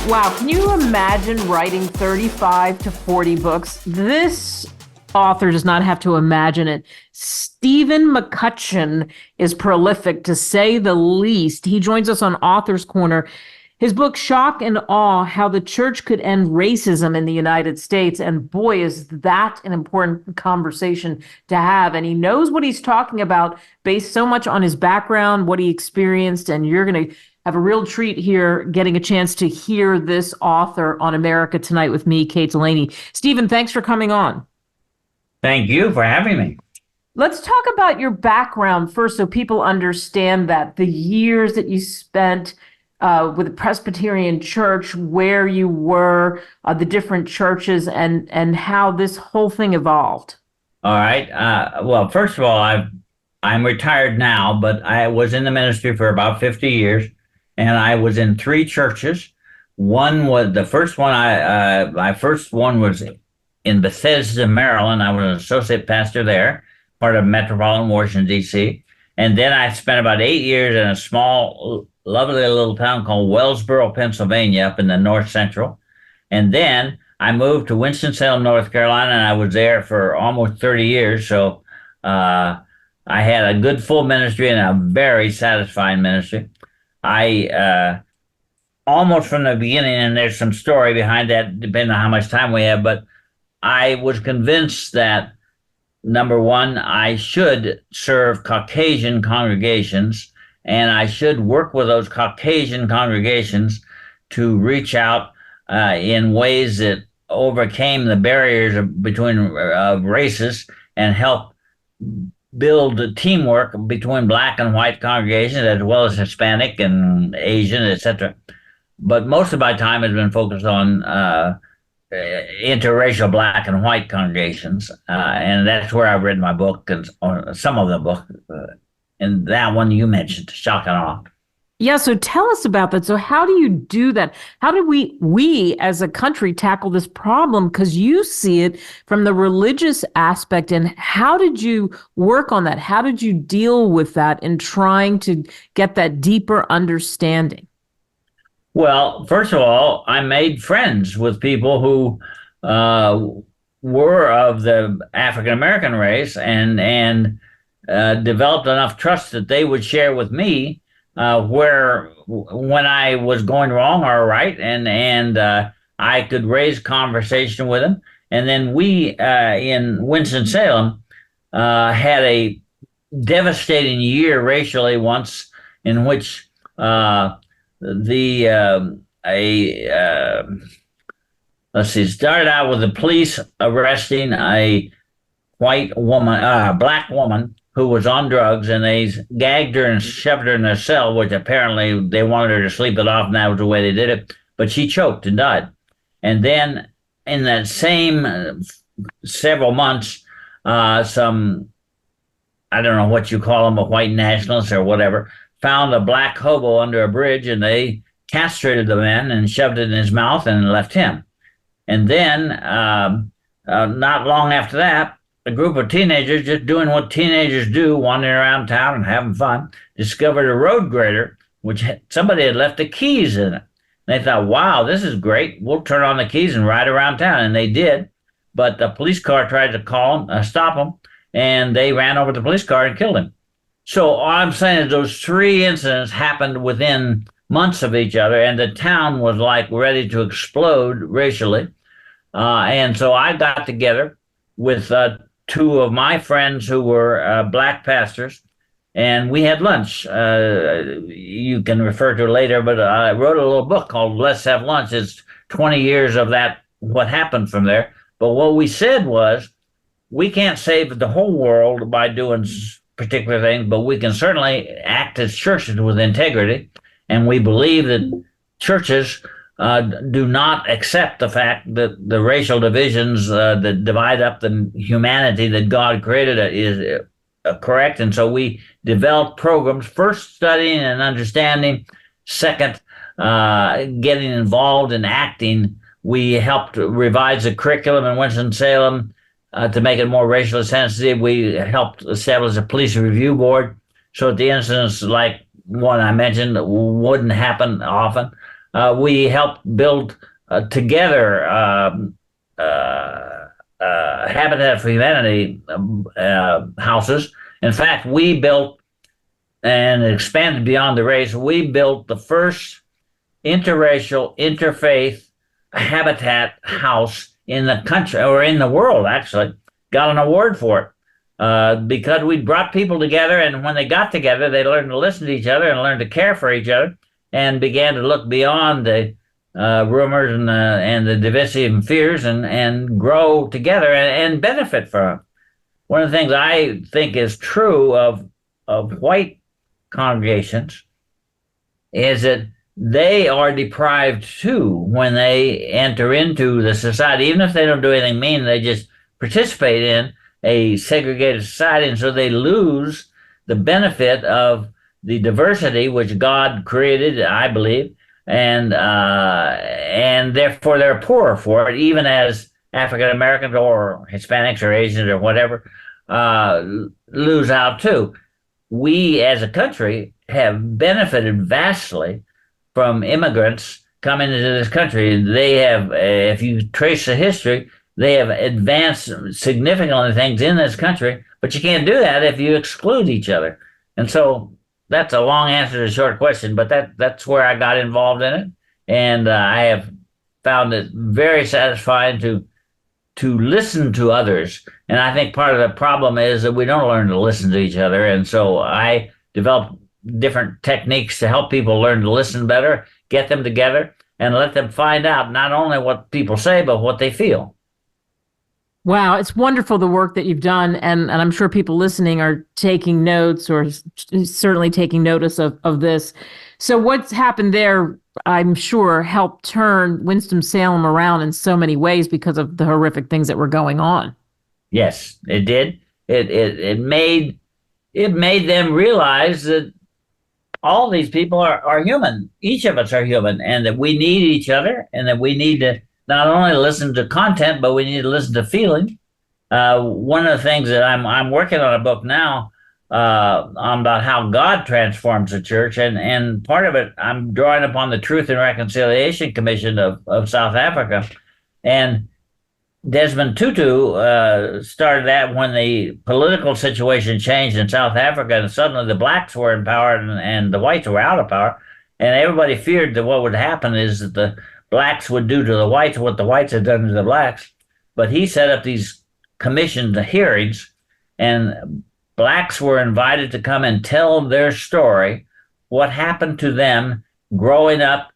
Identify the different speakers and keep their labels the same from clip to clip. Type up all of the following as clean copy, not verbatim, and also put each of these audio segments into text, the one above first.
Speaker 1: Wow, can you imagine writing 35 to 40 books? This author does not have to imagine it. Stephen McCutchan is prolific, to say the least. He joins us on Author's Corner. His book, Shock and Awe, How the Church Could End Racism in the United States. And boy, is that an important conversation to have. And he knows what he's talking about based so much on his background, what he experienced. And you're going to have a real treat here getting a chance to hear this author on America Tonight with me, Kate Delaney. Stephen, thanks for coming on.
Speaker 2: Thank you for having me.
Speaker 1: Let's talk about your background first so people understand that the years that you spent with the Presbyterian Church, where you were, the different churches, and how this whole thing evolved.
Speaker 2: All right. Well, first of all, I'm retired now, but I was in the ministry for about 50 years, and I was in three churches. One was the first one. My first one was in Bethesda, Maryland. I was an associate pastor there, part of metropolitan Washington, D.C. And then I spent about 8 years in a small, lovely little town called Wellsboro, Pennsylvania, up in the north central. And then I moved to Winston-Salem, North Carolina, and I was there for almost 30 years. So I had a good full ministry and a very satisfying ministry. I almost from the beginning, and there's some story behind that, depending on how much time we have, but I was convinced that, number one, I should serve Caucasian congregations, and I should work with those Caucasian congregations to reach out in ways that overcame the barriers between races and help build teamwork between black and white congregations, as well as Hispanic and Asian, etc. But most of my time has been focused on interracial black and white congregations, and that's where I've written my book, and some of the book, and that one you mentioned, Shock and Awe.
Speaker 1: Yeah, so tell us about that. So how do you do that? How do we as a country tackle this problem? Because you see it from the religious aspect, and how did you work on that? How did you deal with that in trying to get that deeper understanding?
Speaker 2: Well, first of all, I made friends with people who were of the African American race, and developed enough trust that they would share with me when I was going wrong or right, and I could raise conversation with them. And then we in Winston-Salem had a devastating year racially once, in which started out with the police arresting a white woman, black woman who was on drugs, and they gagged her and shoved her in their cell, which apparently they wanted her to sleep it off, and that was the way they did it. But she choked and died. And then in that same several months, some, I don't know what you call them, a white nationalist or whatever, found a black hobo under a bridge, and they castrated the man and shoved it in his mouth and left him. And then not long after that, a group of teenagers, just doing what teenagers do, wandering around town and having fun, discovered a road grader, which somebody had left the keys in it. They thought, wow, this is great. We'll turn on the keys and ride around town. And they did. But the police car tried to stop them, and they ran over the police car and killed him. So all I'm saying is those three incidents happened within months of each other, and the town was like ready to explode racially. And so I got together with two of my friends who were black pastors, and we had lunch. You can refer to it later, but I wrote a little book called Let's Have Lunch. It's 20 years of that, what happened from there. But what we said was, we can't save the whole world by doing particular things, but we can certainly act as churches with integrity. And we believe that churches do not accept the fact that the racial divisions that divide up the humanity that God created is correct. And so we developed programs, first studying and understanding, second, getting involved in acting. We helped revise the curriculum in Winston-Salem to make it more racially sensitive. We helped establish a police review board so that the incidents like one I mentioned wouldn't happen often. We helped build together Habitat for Humanity houses. In fact, we built and expanded beyond the race. We built the first interracial, interfaith habitat house in the country or in the world, actually. Got an award for it because we brought people together. And when they got together, they learned to listen to each other and learned to care for each other and began to look beyond the rumors and the divisive fears and grow together and benefit from it. One of the things I think is true of white congregations is that they are deprived too when they enter into the society, even if they don't do anything mean, they just participate in a segregated society, and so they lose the benefit of the diversity which God created, I believe, and therefore they're poorer for it, even as African Americans or Hispanics or Asians or whatever lose out too. We as a country have benefited vastly from immigrants coming into this country. They have, if you trace the history, they have advanced significantly things in this country, but you can't do that if you exclude each other. And so that's a long answer to a short question, but that's where I got involved in it. And I have found it very satisfying to listen to others. And I think part of the problem is that we don't learn to listen to each other. And so I developed different techniques to help people learn to listen better, get them together, and let them find out not only what people say, but what they feel.
Speaker 1: Wow, it's wonderful the work that you've done, and I'm sure people listening are taking notes or certainly taking notice of this. So what's happened there, I'm sure, helped turn Winston-Salem around in so many ways because of the horrific things that were going on.
Speaker 2: Yes, it did. It made them realize that all these people are human. Each of us are human, and that we need each other, and that we need to not only listen to content, but we need to listen to feeling. One of the things that I'm working on a book now about how God transforms the church, and part of it I'm drawing upon the Truth and Reconciliation Commission of South Africa, and Desmond Tutu started that when the political situation changed in South Africa, and suddenly the blacks were in power and the whites were out of power, and everybody feared that what would happen is that the blacks would do to the whites what the whites had done to the blacks. But he set up these commissioned hearings, and blacks were invited to come and tell their story, what happened to them growing up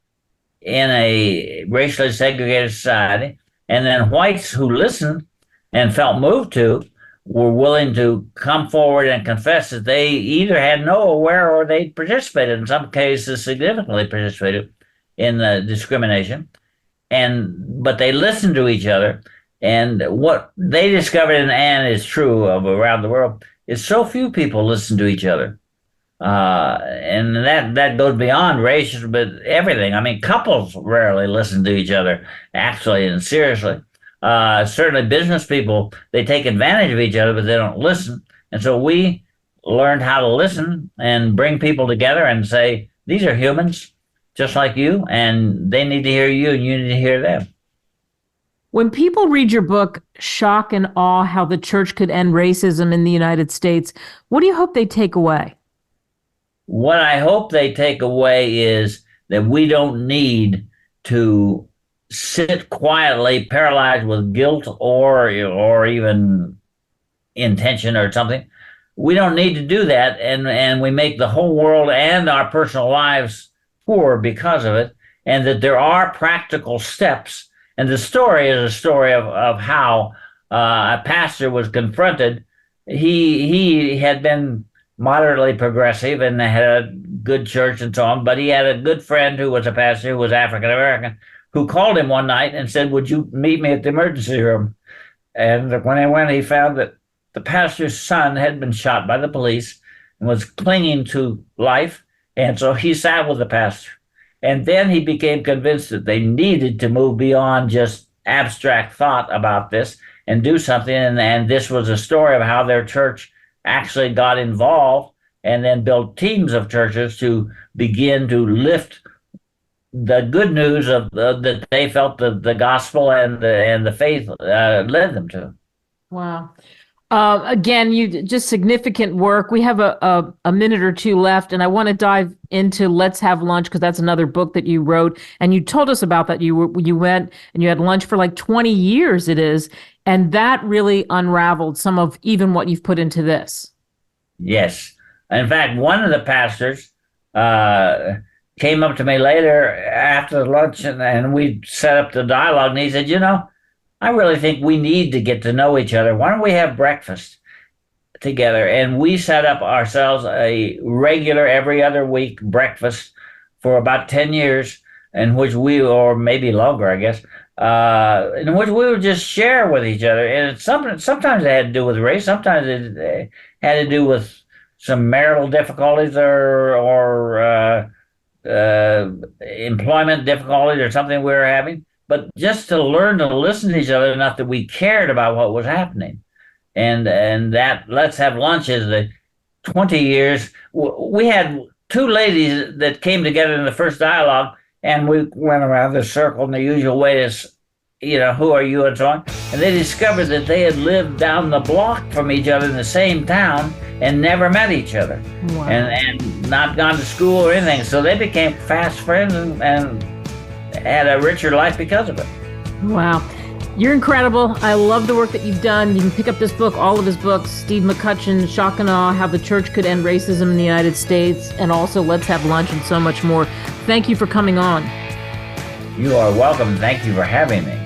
Speaker 2: in a racially segregated society. And then whites who listened and felt moved to were willing to come forward and confess that they either had no aware or they participated, in some cases significantly participated in the discrimination. But they listened to each other. And what they discovered, and is true of around the world, is so few people listen to each other. And that goes beyond race, but everything. I mean, couples rarely listen to each other, actually and seriously. Certainly business people, they take advantage of each other, but they don't listen. And so we learned how to listen and bring people together and say, these are humans just like you, and they need to hear you, and you need to hear them.
Speaker 1: When people read your book, Shock and Awe, How the Church Could End Racism in the United States, what do you hope they take away?
Speaker 2: What I hope they take away is that we don't need to sit quietly, paralyzed with guilt or even intention or something. We don't need to do that, and we make the whole world and our personal lives poor because of it, and that there are practical steps. And the story is a story of how a pastor was confronted. He had been moderately progressive and had a good church and so on, but he had a good friend who was a pastor who was African American, who called him one night and said, "Would you meet me at the emergency room?" And when he went, he found that the pastor's son had been shot by the police and was clinging to life. And so he sat with the pastor. And then he became convinced that they needed to move beyond just abstract thought about this and do something. And this was a story of how their church actually got involved and then built teams of churches to begin to lift the good news of that they felt the gospel and the faith led them to.
Speaker 1: Wow. Again, you just significant work. We have a minute or two left, and I want to dive into Let's Have Lunch because that's another book that you wrote, and you told us about that. You went and you had lunch for like 20 years. It is, and that really unraveled some of even what you've put into this.
Speaker 2: Yes. In fact, one of the pastors uh, came up to me later after the lunch, and we set up the dialogue, and he said, I really think we need to get to know each other. Why don't we have breakfast together? And we set up ourselves a regular every other week breakfast for about 10 years, in which or maybe longer, I guess, in which we would just share with each other. And sometimes it had to do with race, sometimes it had to do with some marital difficulties or employment difficulties or something we were having, but just to learn to listen to each other enough that we cared about what was happening. And that Let's Have Lunch is the 20 years. We had two ladies that came together in the first dialogue, and we went around the circle in the usual way as, who are you and so on. And they discovered that they had lived down the block from each other in the same town and never met each other.
Speaker 1: Wow.
Speaker 2: And not gone to school or anything. So they became fast friends and had a richer life because of it.
Speaker 1: Wow. You're incredible. I love the work that you've done. You can pick up this book, all of his books, Steve McCutchan, Shock and Awe, How the Church Could End Racism in the United States, and also Let's Have Lunch and so much more. Thank you for coming on.
Speaker 2: You are welcome. Thank you for having me.